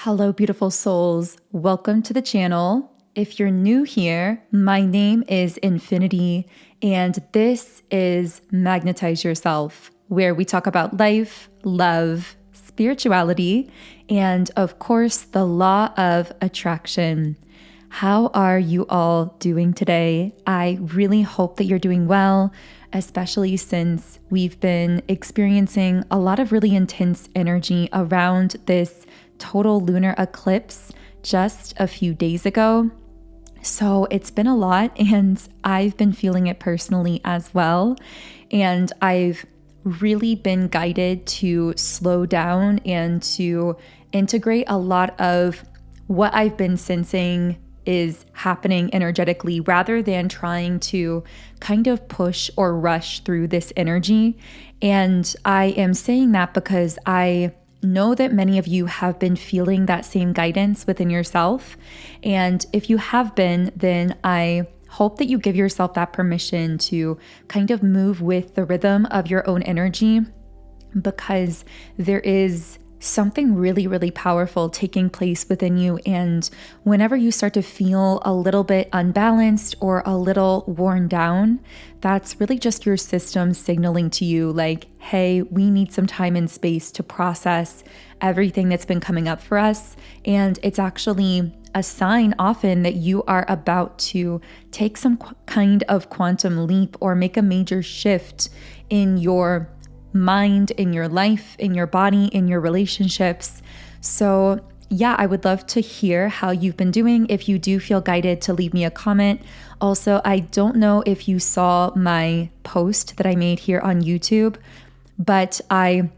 Hello, beautiful souls. Welcome to the channel. If you're new here, my name is Infinity, and this is Magnetize Yourself, where we talk about life, love, spirituality, and of course, the law of attraction. How are you all doing today? I really hope that you're doing well, especially since we've been experiencing a lot of really intense energy around this total lunar eclipse just a few days ago. So it's been a lot, and I've been feeling it personally as well. And I've really been guided to slow down and to integrate a lot of what I've been sensing is happening energetically rather than trying to kind of push or rush through this energy. And I am saying that because I know that many of you have been feeling that same guidance within yourself. And if you have been, then I hope that you give yourself that permission to kind of move with the rhythm of your own energy, because there is something really, really powerful taking place within you. And whenever you start to feel a little bit unbalanced or a little worn down, that's really just your system signaling to you like, hey, we need some time and space to process everything that's been coming up for us. And it's actually a sign often that you are about to take some kind of quantum leap or make a major shift in your mind, in your life, in your body, in your relationships. So yeah, I would love to hear how you've been doing. If you do feel guided to leave me a comment. Also, I don't know if you saw my post that I made here on YouTube, but I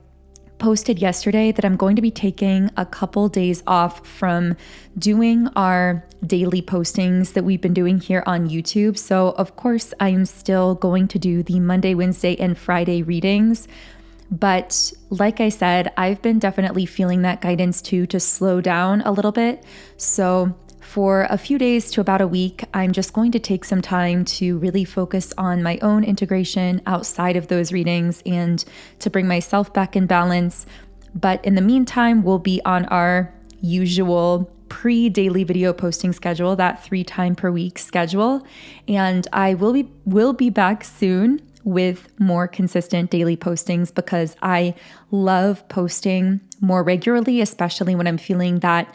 posted yesterday that I'm going to be taking a couple days off from doing our daily postings that we've been doing here on YouTube. So of course, I'm still going to do the Monday, Wednesday, and Friday readings. But like I said, I've been definitely feeling that guidance too to slow down a little bit. So for a few days to about a week, I'm just going to take some time to really focus on my own integration outside of those readings and to bring myself back in balance. But in the meantime, we'll be on our usual pre-daily video posting schedule, that 3 times per week schedule. And I will be back soon with more consistent daily postings because I love posting more regularly, especially when I'm feeling that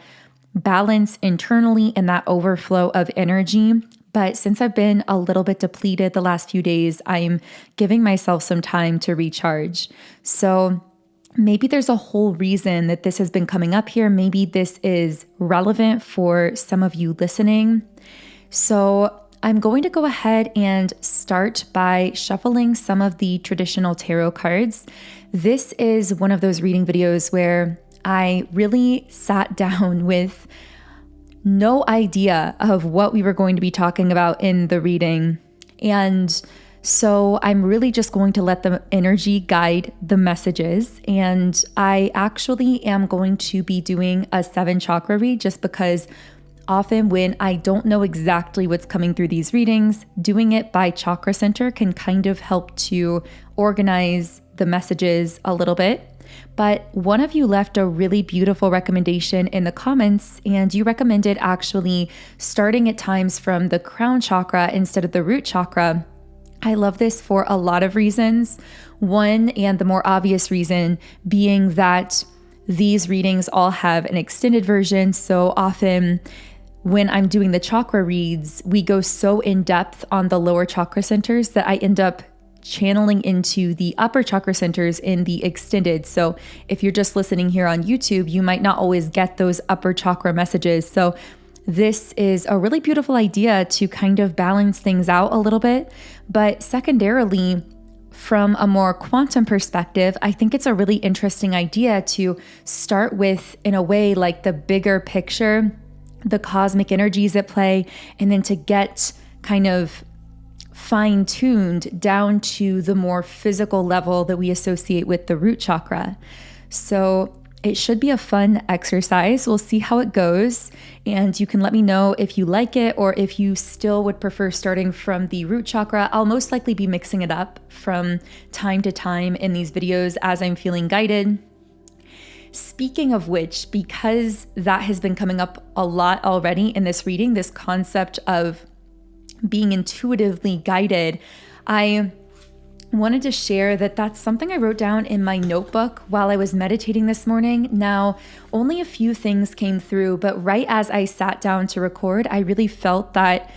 balance internally and that overflow of energy. But since I've been a little bit depleted the last few days, I'm giving myself some time to recharge. So maybe there's a whole reason that this has been coming up here. Maybe this is relevant for some of you listening. So I'm going to go ahead and start by shuffling some of the traditional tarot cards. This is one of those reading videos where I really sat down with no idea of what we were going to be talking about in the reading. And so I'm really just going to let the energy guide the messages. And I actually am going to be doing a 7 chakra read just because often when I don't know exactly what's coming through these readings, doing it by chakra center can kind of help to organize the messages a little bit. But one of you left a really beautiful recommendation in the comments, and you recommended actually starting at times from the crown chakra instead of the root chakra. I love this for a lot of reasons. One, and the more obvious reason, being that these readings all have an extended version. So often when I'm doing the chakra reads, we go so in depth on the lower chakra centers that I end up channeling into the upper chakra centers in the extended. So if you're just listening here on YouTube, you might not always get those upper chakra messages. So this is a really beautiful idea to kind of balance things out a little bit. But secondarily, from a more quantum perspective, I think it's a really interesting idea to start with, in a way, like the bigger picture, the cosmic energies at play, and then to get kind of fine-tuned down to the more physical level that we associate with the root chakra. So it should be a fun exercise. We'll see how it goes. And you can let me know if you like it or if you still would prefer starting from the root chakra. I'll most likely be mixing it up from time to time in these videos as I'm feeling guided. speaking of which, because that has been coming up a lot already in this reading, this concept of being intuitively guided, I wanted to share that that's something I wrote down in my notebook while I was meditating this morning. Now, only a few things came through, but right as I sat down to record, I really felt that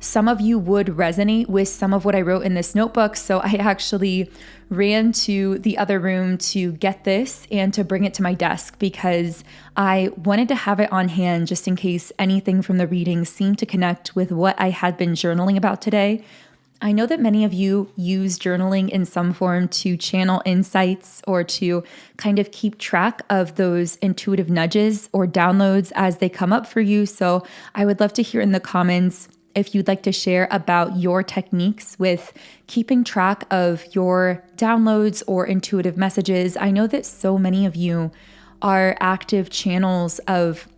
some of you would resonate with some of what I wrote in this notebook. So I actually ran to the other room to get this and to bring it to my desk because I wanted to have it on hand just in case anything from the reading seemed to connect with what I had been journaling about today. I know that many of you use journaling in some form to channel insights or to kind of keep track of those intuitive nudges or downloads as they come up for you. So I would love to hear in the comments if you'd like to share about your techniques with keeping track of your downloads or intuitive messages. I know that so many of you are active channels of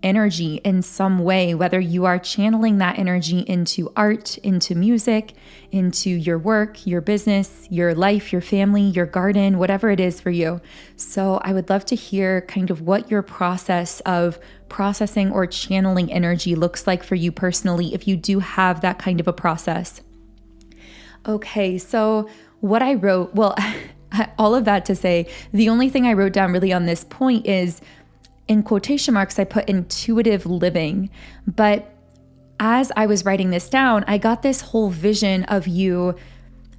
energy in some way, whether you are channeling that energy into art, into music, into your work, your business, your life, your family, your garden, whatever it is for you. So I would love to hear kind of what your process of processing or channeling energy looks like for you personally, if you do have that kind of a process. Okay, so what I wrote, well, all of that to say, the only thing I wrote down really on this point is, in quotation marks, I put intuitive living. But as I was writing this down, I got this whole vision of you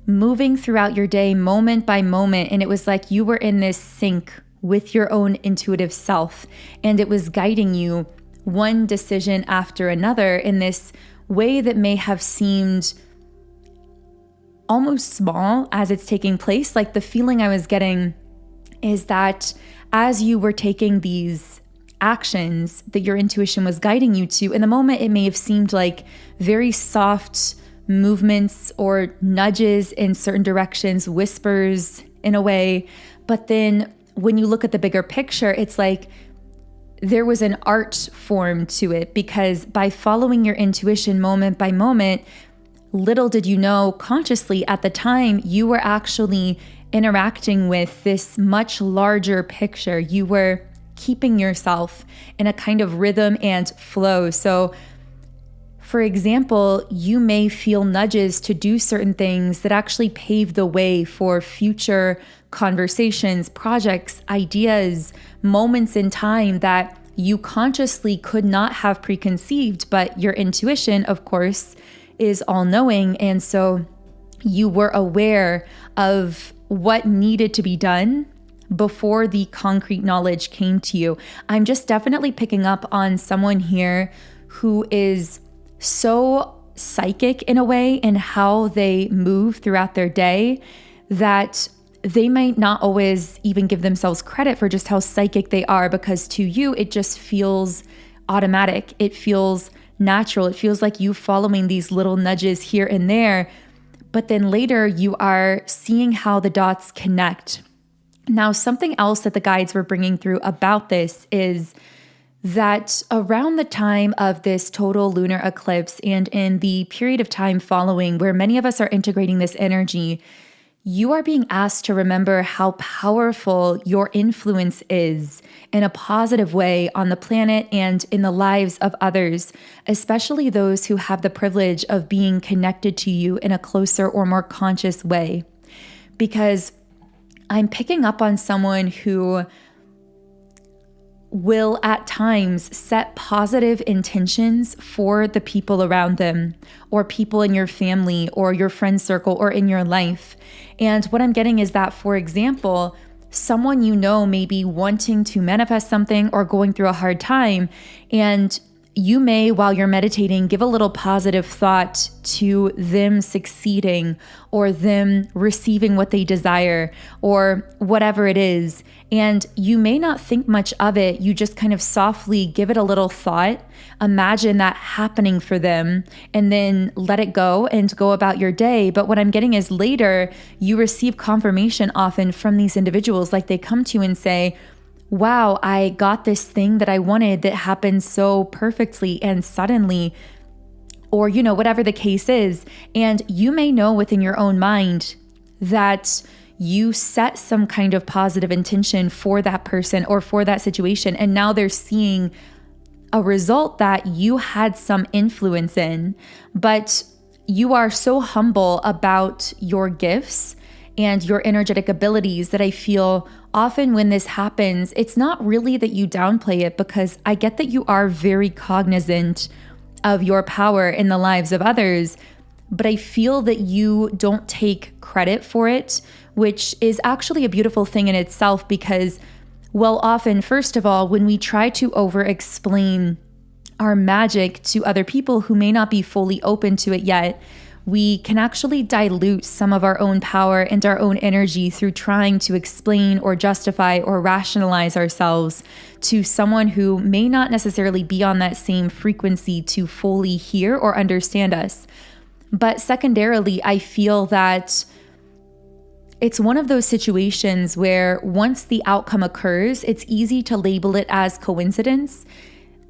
moving throughout your day moment by moment. And it was like you were in this sync with your own intuitive self. And it was guiding you one decision after another in this way that may have seemed almost small as it's taking place. Like the feeling I was getting is that as you were taking these actions that your intuition was guiding you to, in the moment, it may have seemed like very soft movements or nudges in certain directions, whispers in a way. But then when you look at the bigger picture, it's like there was an art form to it, because by following your intuition moment by moment, little did you know consciously at the time, you were actually interacting with this much larger picture. You were keeping yourself in a kind of rhythm and flow. So, for example, you may feel nudges to do certain things that actually pave the way for future conversations, projects, ideas, moments in time that you consciously could not have preconceived, but your intuition, of course, is all-knowing. And so you were aware of what needed to be done before the concrete knowledge came to you. I'm just definitely picking up on someone here who is so psychic in a way in how they move throughout their day that they might not always even give themselves credit for just how psychic they are, because to you, it just feels automatic. It feels natural. It feels like you following these little nudges here and there. But then later you are seeing how the dots connect. Now, something else that the guides were bringing through about this is that around the time of this total lunar eclipse and in the period of time following, where many of us are integrating this energy, you are being asked to remember how powerful your influence is in a positive way on the planet and in the lives of others, especially those who have the privilege of being connected to you in a closer or more conscious way. Because I'm picking up on someone who will at times set positive intentions for the people around them or people in your family or your friend circle or in your life. And what I'm getting is that, for example, someone you know may be wanting to manifest something or going through a hard time, and you may, while you're meditating, give a little positive thought to them succeeding or them receiving what they desire or whatever it is. And you may not think much of it. You just kind of softly give it a little thought, imagine that happening for them, and then let it go and go about your day. But what I'm getting is later, you receive confirmation often from these individuals. Like they come to you and say, wow, I got this thing that I wanted that happened so perfectly and suddenly, or, whatever the case is. And you may know within your own mind that you set some kind of positive intention for that person or for that situation, and now they're seeing a result that you had some influence in, but you are so humble about your gifts and your energetic abilities that I feel often when this happens, it's not really that you downplay it, because I get that you are very cognizant of your power in the lives of others, but I feel that you don't take credit for it, which is actually a beautiful thing in itself, because often, first of all, when we try to over-explain our magic to other people who may not be fully open to it yet, we can actually dilute some of our own power and our own energy through trying to explain or justify or rationalize ourselves to someone who may not necessarily be on that same frequency to fully hear or understand us. But secondarily, I feel that it's one of those situations where once the outcome occurs, it's easy to label it as coincidence.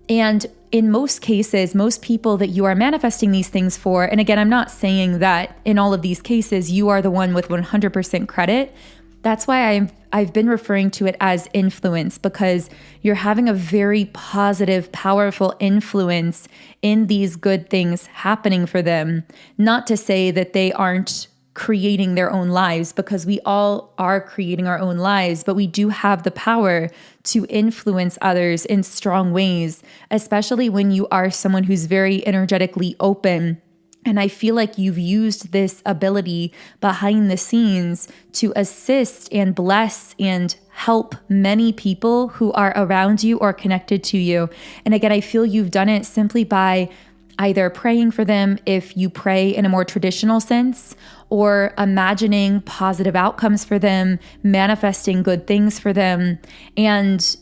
And in most cases, most people that you are manifesting these things for, and again, I'm not saying that in all of these cases, you are the one with 100% credit. That's why I've been referring to it as influence, because you're having a very positive, powerful influence in these good things happening for them. Not to say that they aren't creating their own lives, because we all are creating our own lives, but we do have the power to influence others in strong ways, especially when you are someone who's very energetically open. And I feel like you've used this ability behind the scenes to assist and bless and help many people who are around you or connected to you. And again, I feel you've done it simply by either praying for them, if you pray in a more traditional sense, or imagining positive outcomes for them, manifesting good things for them. And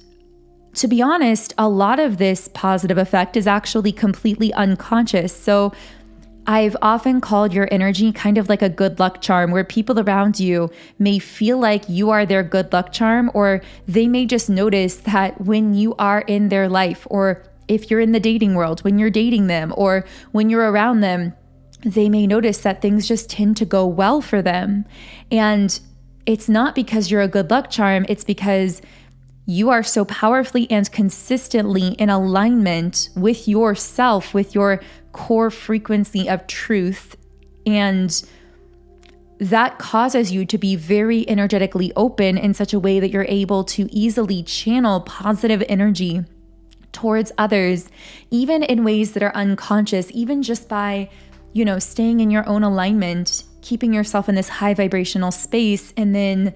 to be honest, a lot of this positive effect is actually completely unconscious. So I've often called your energy kind of like a good luck charm, where people around you may feel like you are their good luck charm, or they may just notice that when you are in their life, or if you're in the dating world, when you're dating them, or when you're around them, they may notice that things just tend to go well for them. And it's not because you're a good luck charm, it's because you are so powerfully and consistently in alignment with yourself, with your core frequency of truth. And that causes you to be very energetically open in such a way that you're able to easily channel positive energy towards others, even in ways that are unconscious, even just by, staying in your own alignment, keeping yourself in this high vibrational space, and then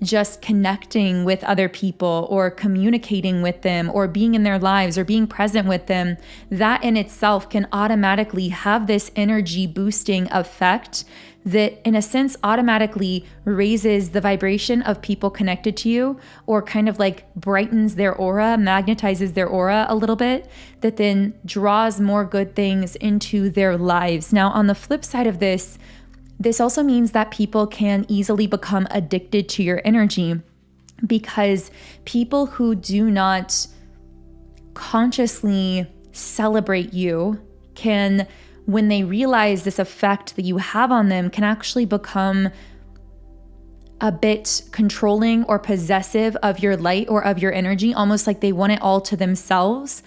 just connecting with other people or communicating with them or being in their lives or being present with them. That in itself can automatically have this energy boosting effect that in a sense automatically raises the vibration of people connected to you, or kind of like brightens their aura, magnetizes their aura a little bit, that then draws more good things into their lives. Now, on the flip side of this also means that people can easily become addicted to your energy, because people who do not consciously celebrate you can, when they realize this effect that you have on them, can actually become a bit controlling or possessive of your light or of your energy, almost like they want it all to themselves.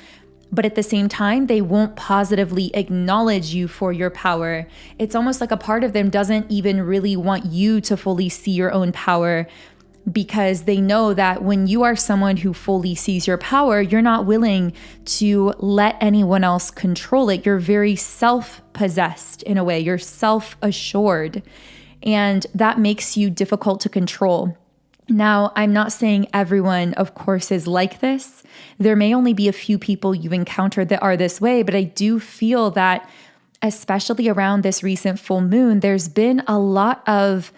But at the same time, they won't positively acknowledge you for your power. It's almost like a part of them doesn't even really want you to fully see your own power, because they know that when you are someone who fully sees your power, you're not willing to let anyone else control it. You're very self-possessed in a way. You're self-assured, and that makes you difficult to control. Now, I'm not saying everyone, of course, is like this. There may only be a few people you've encountered that are this way, but I do feel that, especially around this recent full moon, there's been a lot of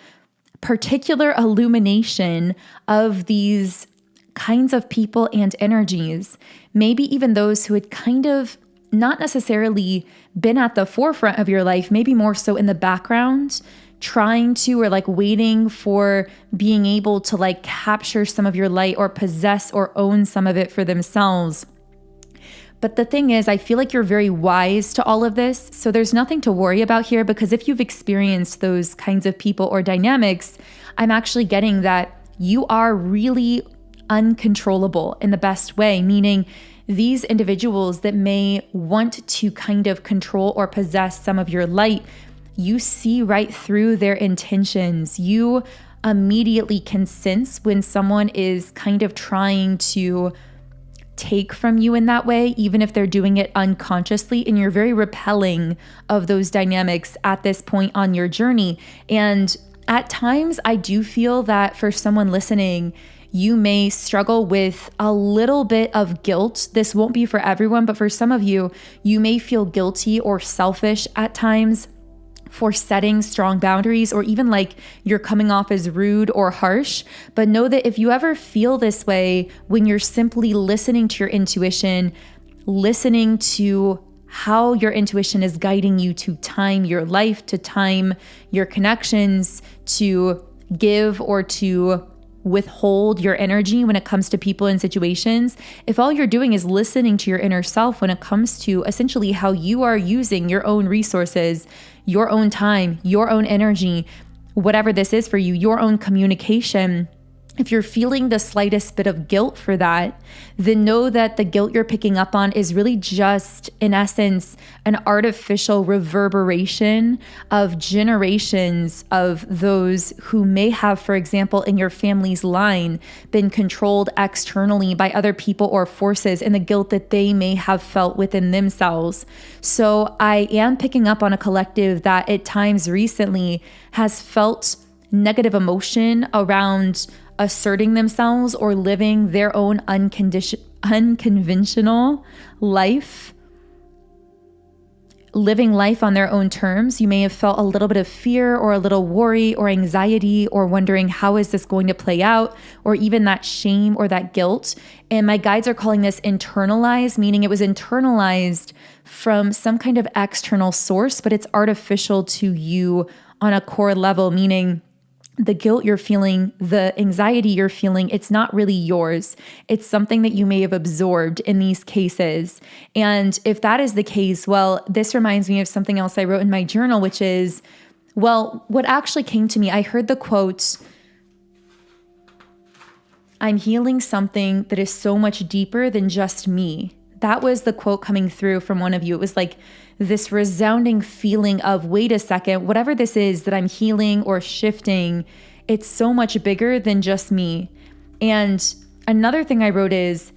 particular illumination of these kinds of people and energies. Maybe even those who had kind of not necessarily been at the forefront of your life, maybe more so in the background, trying to, or like waiting for being able to like capture some of your light or possess or own some of it for themselves. But the thing is, I feel like you're very wise to all of this. So there's nothing to worry about here, because if you've experienced those kinds of people or dynamics, I'm actually getting that you are really uncontrollable in the best way, meaning these individuals that may want to kind of control or possess some of your light, you see right through their intentions. You immediately can sense when someone is kind of trying to take from you in that way, even if they're doing it unconsciously, and you're very repelling of those dynamics at this point on your journey. And at times, I do feel that for someone listening, you may struggle with a little bit of guilt. This won't be for everyone, but for some of you, you may feel guilty or selfish at times for setting strong boundaries, or even like you're coming off as rude or harsh. But know that if you ever feel this way, when you're simply listening to your intuition, listening to how your intuition is guiding you to time your life, to time your connections, to give or to withhold your energy when it comes to people and situations, if all you're doing is listening to your inner self when it comes to essentially how you are using your own resources, your own time, your own energy, whatever this is for you, your own communication, if you're feeling the slightest bit of guilt for that, then know that the guilt you're picking up on is really just, in essence, an artificial reverberation of generations of those who may have, for example, in your family's line, been controlled externally by other people or forces, and the guilt that they may have felt within themselves. So I am picking up on a collective that at times recently has felt negative emotion around asserting themselves or living their own unconventional life, living life on their own terms. You may have felt a little bit of fear or a little worry or anxiety or wondering, how is this going to play out? Or even that shame or that guilt. And my guides are calling this internalized, meaning it was internalized from some kind of external source, but it's artificial to you on a core level, meaning the guilt you're feeling, the anxiety you're feeling, it's not really yours. It's something that you may have absorbed in these cases. And if that is the case, well, this reminds me of something else I wrote in my journal, which is, well, what actually came to me, I heard the quote, "I'm healing something that is so much deeper than just me." That was the quote coming through from one of you. It was like this resounding feeling of, wait a second, whatever this is that I'm healing or shifting, it's so much bigger than just me. And another thing I wrote is,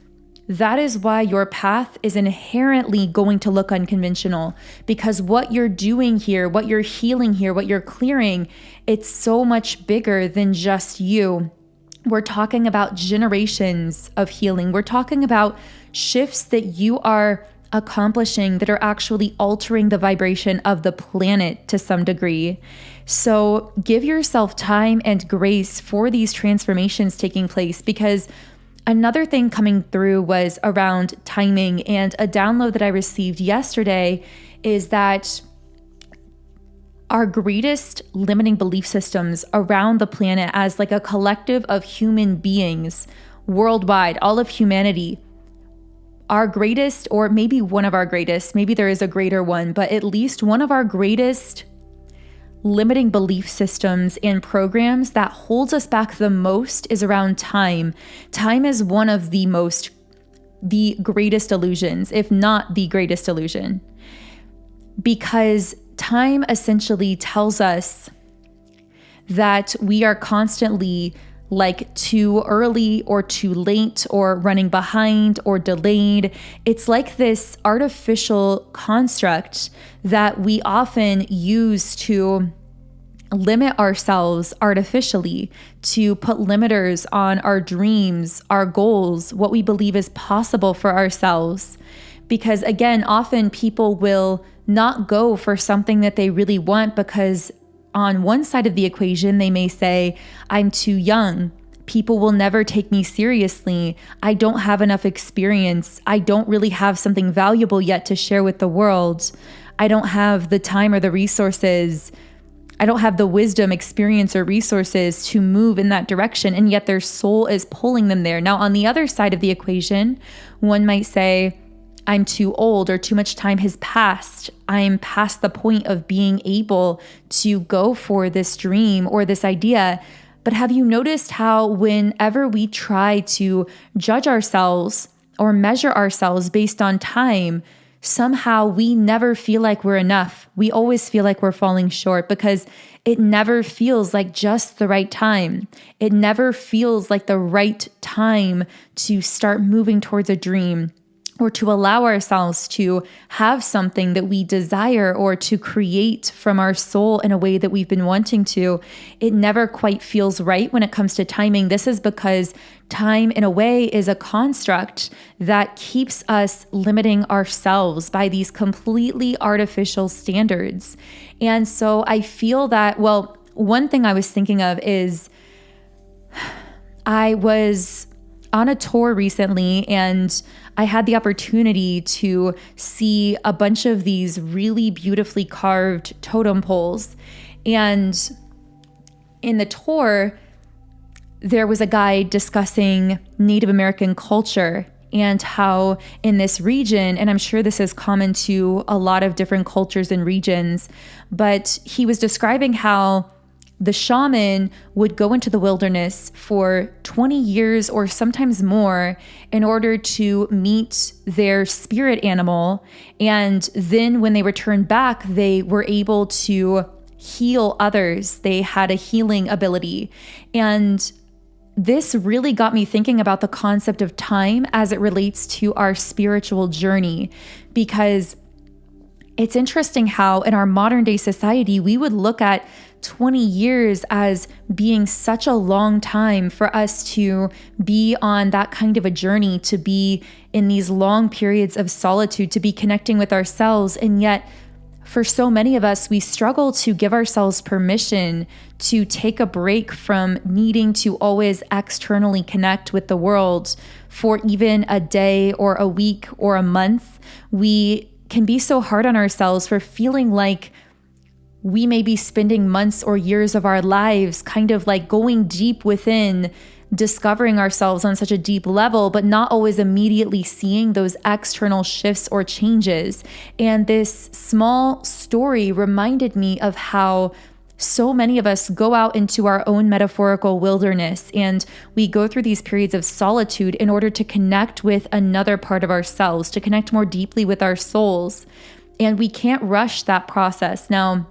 that is why your path is inherently going to look unconventional, because what you're doing here, what you're healing here, what you're clearing, it's so much bigger than just you. We're talking about generations of healing. We're talking about shifts that you are accomplishing that are actually altering the vibration of the planet to some degree. So give yourself time and grace for these transformations taking place, because another thing coming through was around timing, and a download that I received yesterday is that our greatest limiting belief systems around the planet as like a collective of human beings worldwide, all of humanity, our greatest, or maybe one of our greatest, maybe there is a greater one, but at least one of our greatest limiting belief systems and programs that holds us back the most is around time. Time is one of the greatest illusions, if not the greatest illusion, because time essentially tells us that we are constantly like too early or too late or running behind or delayed. It's like this artificial construct that we often use to limit ourselves artificially, to put limiters on our dreams, our goals, what we believe is possible for ourselves. Because again, often people will not go for something that they really want because on one side of the equation, they may say, I'm too young. People will never take me seriously. I don't have enough experience. I don't really have something valuable yet to share with the world. I don't have the time or the resources. I don't have the wisdom, experience, or resources to move in that direction. And yet their soul is pulling them there. Now, on the other side of the equation, one might say, I'm too old or too much time has passed. I'm past the point of being able to go for this dream or this idea. But have you noticed how whenever we try to judge ourselves or measure ourselves based on time, somehow we never feel like we're enough. We always feel like we're falling short because it never feels like just the right time. It never feels like the right time to start moving towards a dream or to allow ourselves to have something that we desire or to create from our soul in a way that we've been wanting to. It never quite feels right when it comes to timing. This is because time, in a way, is a construct that keeps us limiting ourselves by these completely artificial standards. And so I feel that, well, one thing I was thinking of is I was on a tour recently and I had the opportunity to see a bunch of these really beautifully carved totem poles. And in the tour, there was a guide discussing Native American culture and how in this region, and I'm sure this is common to a lot of different cultures and regions, but he was describing how the shaman would go into the wilderness for 20 years or sometimes more in order to meet their spirit animal. And then when they returned back, they were able to heal others. They had a healing ability. And this really got me thinking about the concept of time as it relates to our spiritual journey, because it's interesting how in our modern day society, we would look at 20 years as being such a long time for us to be on that kind of a journey, to be in these long periods of solitude, to be connecting with ourselves. And yet, for so many of us, we struggle to give ourselves permission to take a break from needing to always externally connect with the world for even a day or a week or a month. We can be so hard on ourselves for feeling like we may be spending months or years of our lives kind of like going deep within, discovering ourselves on such a deep level, but not always immediately seeing those external shifts or changes. And this small story reminded me of how so many of us go out into our own metaphorical wilderness and we go through these periods of solitude in order to connect with another part of ourselves, to connect more deeply with our souls. And we can't rush that process. Now,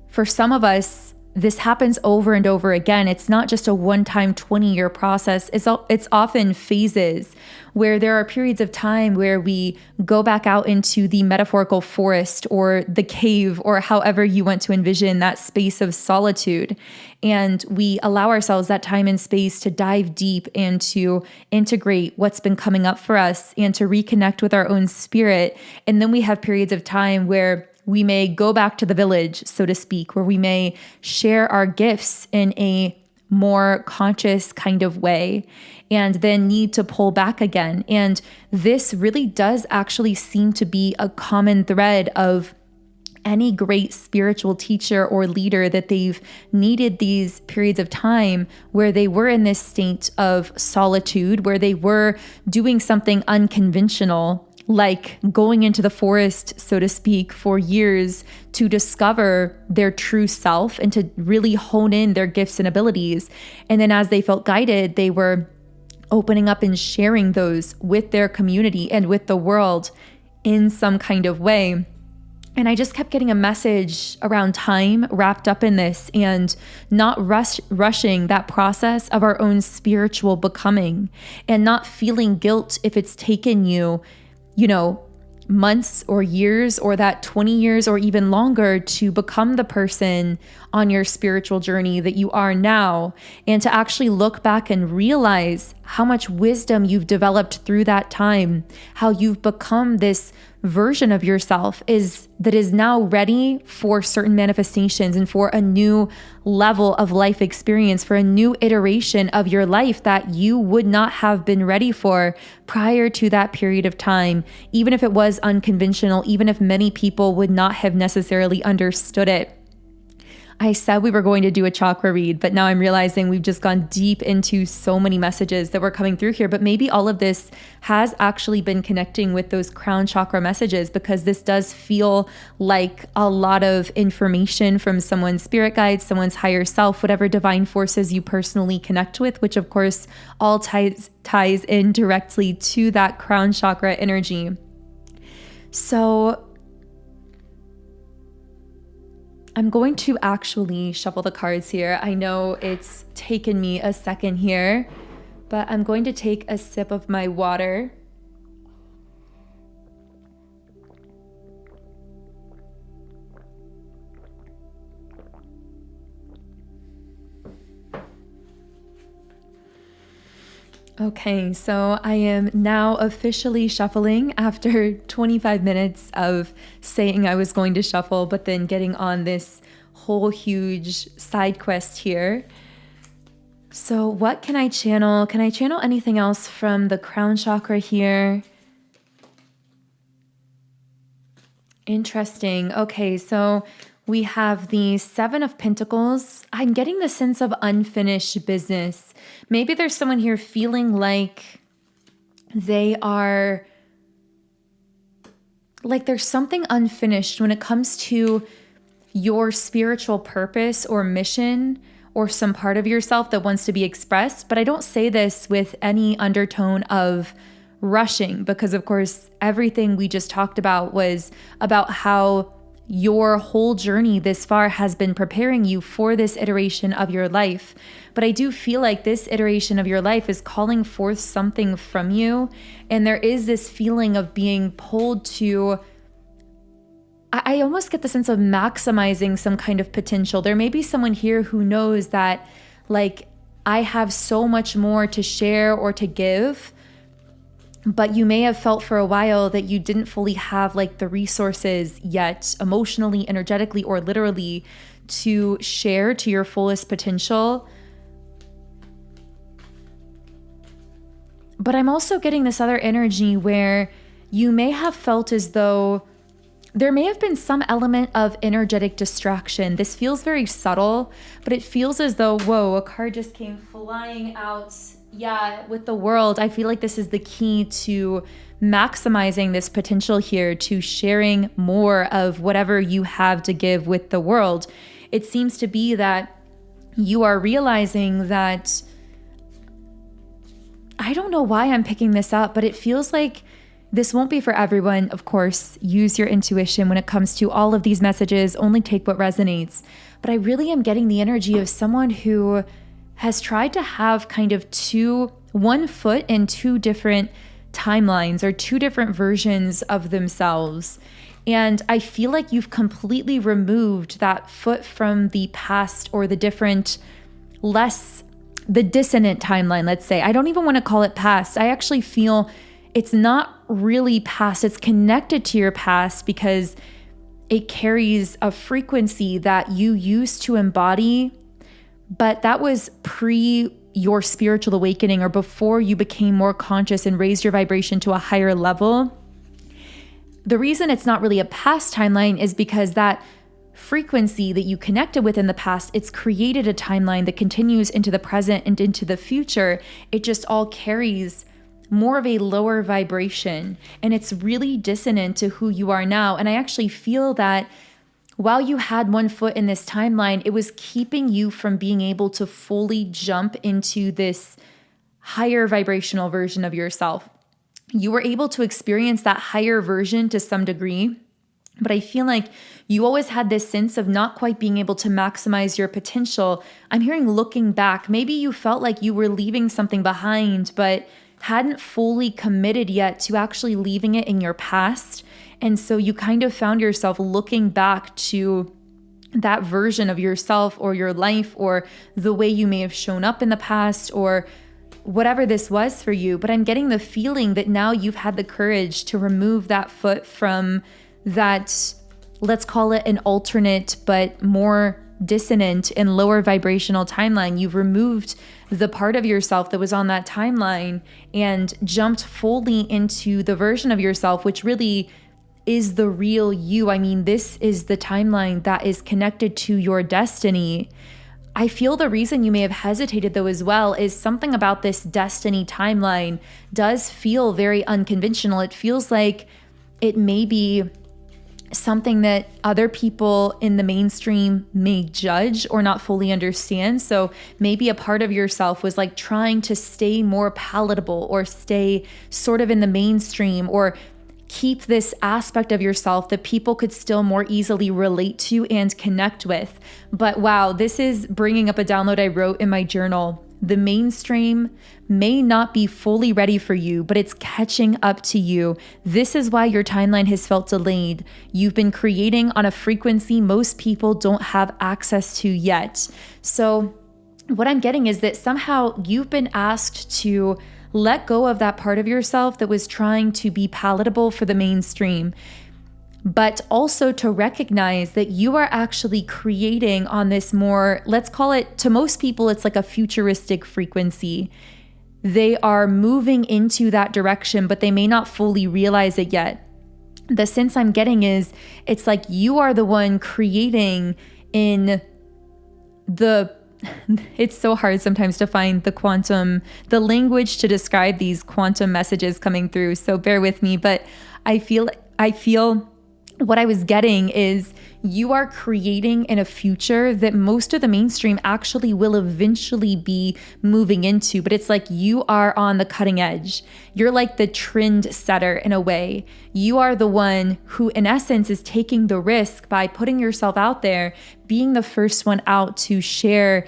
for some of us, this happens over and over again. It's not just a one-time 20-year process. It's often phases where there are periods of time where we go back out into the metaphorical forest or the cave or however you want to envision that space of solitude. And we allow ourselves that time and space to dive deep and to integrate what's been coming up for us and to reconnect with our own spirit. And then we have periods of time where we may go back to the village, so to speak, where we may share our gifts in a more conscious kind of way and then need to pull back again. And this really does actually seem to be a common thread of any great spiritual teacher or leader, that they've needed these periods of time where they were in this state of solitude, where they were doing something unconventional, like going into the forest, so to speak, for years to discover their true self and to really hone in their gifts and abilities. And then as they felt guided, they were opening up and sharing those with their community and with the world in some kind of way. And I just kept getting a message around time wrapped up in this, and not rushing that process of our own spiritual becoming, and not feeling guilt if it's taken you months or years or that 20 years or even longer to become the person on your spiritual journey that you are now, and to actually look back and realize how much wisdom you've developed through that time, how you've become this version of yourself that is now ready for certain manifestations and for a new level of life experience, for a new iteration of your life that you would not have been ready for prior to that period of time, even if it was unconventional, even if many people would not have necessarily understood it. I said we were going to do a chakra read, but now I'm realizing we've just gone deep into so many messages that were coming through here. But maybe all of this has actually been connecting with those crown chakra messages, because this does feel like a lot of information from someone's spirit guides, someone's higher self, whatever divine forces you personally connect with, which of course all ties in directly to that crown chakra energy. So I'm going to actually shuffle the cards here. I know it's taken me a second here, but I'm going to take a sip of my water. Okay, so I am now officially shuffling after 25 minutes of saying I was going to shuffle, but then getting on this whole huge side quest here. So what can I channel? Can I channel anything else from the crown chakra here? Interesting. Okay, so we have the Seven of Pentacles. I'm getting the sense of unfinished business. Maybe there's someone here feeling like they are, like there's something unfinished when it comes to your spiritual purpose or mission, or some part of yourself that wants to be expressed. But I don't say this with any undertone of rushing, because of course, everything we just talked about was about how your whole journey this far has been preparing you for this iteration of your life. But I do feel like this iteration of your life is calling forth something from you. And there is this feeling of being pulled to, I almost get the sense of maximizing some kind of potential. There may be someone here who knows that, like, I have so much more to share or to give, but you may have felt for a while that you didn't fully have like the resources yet, emotionally, energetically, or literally, to share to your fullest potential. But I'm also getting this other energy where you may have felt as though there may have been some element of energetic distraction. This feels very subtle, but it feels as though, whoa, a card just came flying out. Yeah, with the World, I feel like this is the key to maximizing this potential here, to sharing more of whatever you have to give with the world. It seems to be that you are realizing that, I don't know why I'm picking this up, but it feels like this won't be for everyone. Of course, use your intuition when it comes to all of these messages. Only take what resonates. But I really am getting the energy of someone who has tried to have kind of one foot in two different timelines or two different versions of themselves. And I feel like you've completely removed that foot from the past, or the different, the dissonant timeline, let's say. I don't even want to call it past. I actually feel it's not really past. It's connected to your past because it carries a frequency that you used to embody, but that was pre your spiritual awakening, or before you became more conscious and raised your vibration to a higher level. The reason it's not really a past timeline is because that frequency that you connected with in the past, it's created a timeline that continues into the present and into the future. It just all carries more of a lower vibration, and it's really dissonant to who you are now. And I actually feel that while you had one foot in this timeline, it was keeping you from being able to fully jump into this higher vibrational version of yourself. You were able to experience that higher version to some degree, but I feel like you always had this sense of not quite being able to maximize your potential. I'm hearing looking back, maybe you felt like you were leaving something behind, but hadn't fully committed yet to actually leaving it in your past. And so you kind of found yourself looking back to that version of yourself or your life, or the way you may have shown up in the past, or whatever this was for you. But I'm getting the feeling that now you've had the courage to remove that foot from that, let's call it an alternate but more dissonant and lower vibrational timeline. You've removed the part of yourself that was on that timeline and jumped fully into the version of yourself, which really is the real you. I mean, this is the timeline that is connected to your destiny. I feel the reason you may have hesitated though as well is something about this destiny timeline does feel very unconventional. It feels like it may be something that other people in the mainstream may judge or not fully understand. So maybe a part of yourself was like trying to stay more palatable or stay sort of in the mainstream or keep this aspect of yourself that people could still more easily relate to and connect with. But wow, this is bringing up a download I wrote in my journal. The mainstream may not be fully ready for you, but it's catching up to you. This is why your timeline has felt delayed. You've been creating on a frequency most people don't have access to yet. So what I'm getting is that somehow you've been asked to let go of that part of yourself that was trying to be palatable for the mainstream, but also to recognize that you are actually creating on this more, let's call it, to most people, it's like a futuristic frequency. They are moving into that direction, but they may not fully realize it yet. The sense I'm getting is it's like you are the one creating in the it's so hard sometimes to find the language to describe these quantum messages coming through. So bear with me, but I feel what I was getting is you are creating in a future that most of the mainstream actually will eventually be moving into, but it's like you are on the cutting edge. You're like the trend setter in a way. You are the one who in essence is taking the risk by putting yourself out there, being the first one out to share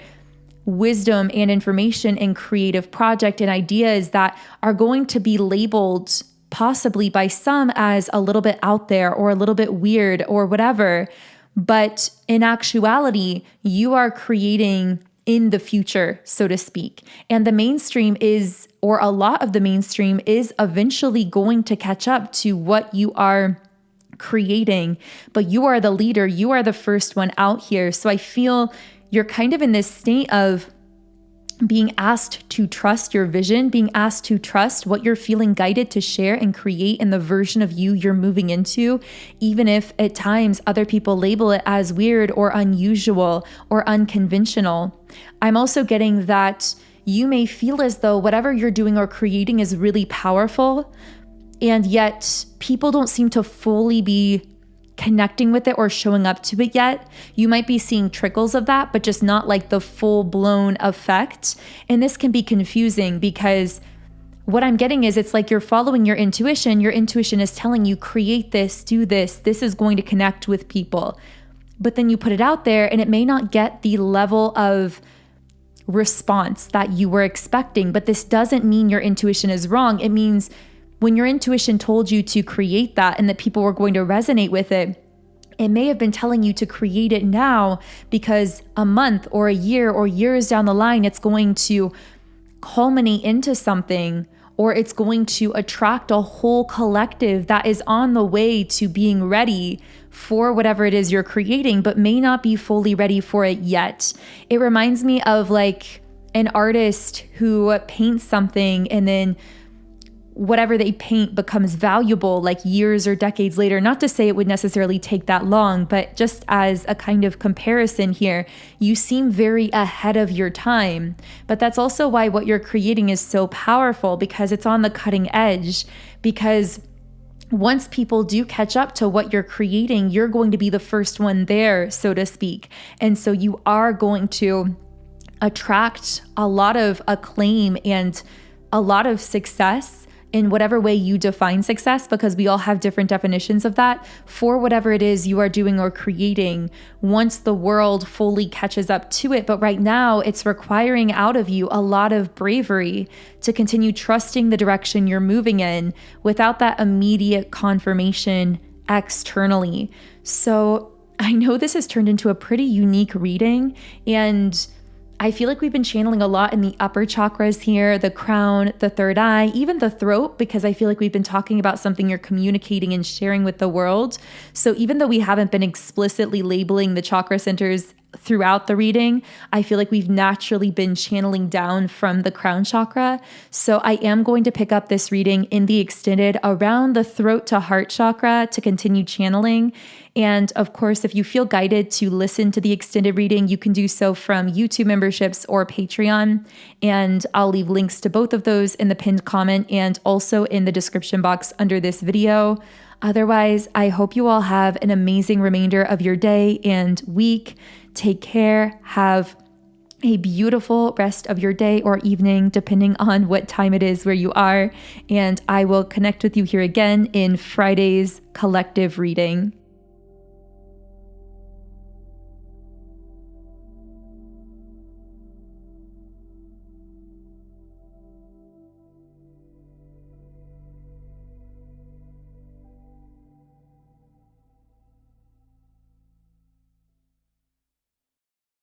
wisdom and information and creative project and ideas that are going to be labeled possibly by some as a little bit out there or a little bit weird or whatever. But in actuality, you are creating in the future, so to speak. And the mainstream is, or a lot of the mainstream is eventually going to catch up to what you are creating. But you are the leader. You are the first one out here. So I feel you're kind of in this state of being asked to trust your vision, being asked to trust what you're feeling guided to share and create in the version of you you're moving into, even if at times other people label it as weird or unusual or unconventional. I'm also getting that you may feel as though whatever you're doing or creating is really powerful, and yet people don't seem to fully be connecting with it or showing up to it yet. You might be seeing trickles of that, but just not like the full-blown effect. And this can be confusing because what I'm getting is it's like you're following your intuition. Your intuition is telling you, create this, do this. This is going to connect with people. But then you put it out there and it may not get the level of response that you were expecting. But this doesn't mean your intuition is wrong. It means when your intuition told you to create that and that people were going to resonate with it, it may have been telling you to create it now because a month or a year or years down the line, it's going to culminate into something, or it's going to attract a whole collective that is on the way to being ready for whatever it is you're creating, but may not be fully ready for it yet. It reminds me of like an artist who paints something and then whatever they paint becomes valuable like years or decades later. Not to say it would necessarily take that long, but just as a kind of comparison here, you seem very ahead of your time. But that's also why what you're creating is so powerful, because it's on the cutting edge. Because once people do catch up to what you're creating, you're going to be the first one there, so to speak. And so you are going to attract a lot of acclaim and a lot of success in whatever way you define success, because we all have different definitions of that for whatever it is you are doing or creating once the world fully catches up to it. But right now it's requiring out of you a lot of bravery to continue trusting the direction you're moving in without that immediate confirmation externally. So I know this has turned into a pretty unique reading, and I feel like we've been channeling a lot in the upper chakras here, the crown, the third eye, even the throat, because I feel like we've been talking about something you're communicating and sharing with the world. So even though we haven't been explicitly labeling the chakra centers throughout the reading, I feel like we've naturally been channeling down from the crown chakra. So I am going to pick up this reading in the extended around the throat to heart chakra to continue channeling. And of course, if you feel guided to listen to the extended reading, you can do so from YouTube memberships or Patreon. And I'll leave links to both of those in the pinned comment and also in the description box under this video. Otherwise, I hope you all have an amazing remainder of your day and week. Take care. Have a beautiful rest of your day or evening, depending on what time it is where you are. And I will connect with you here again in Friday's collective reading.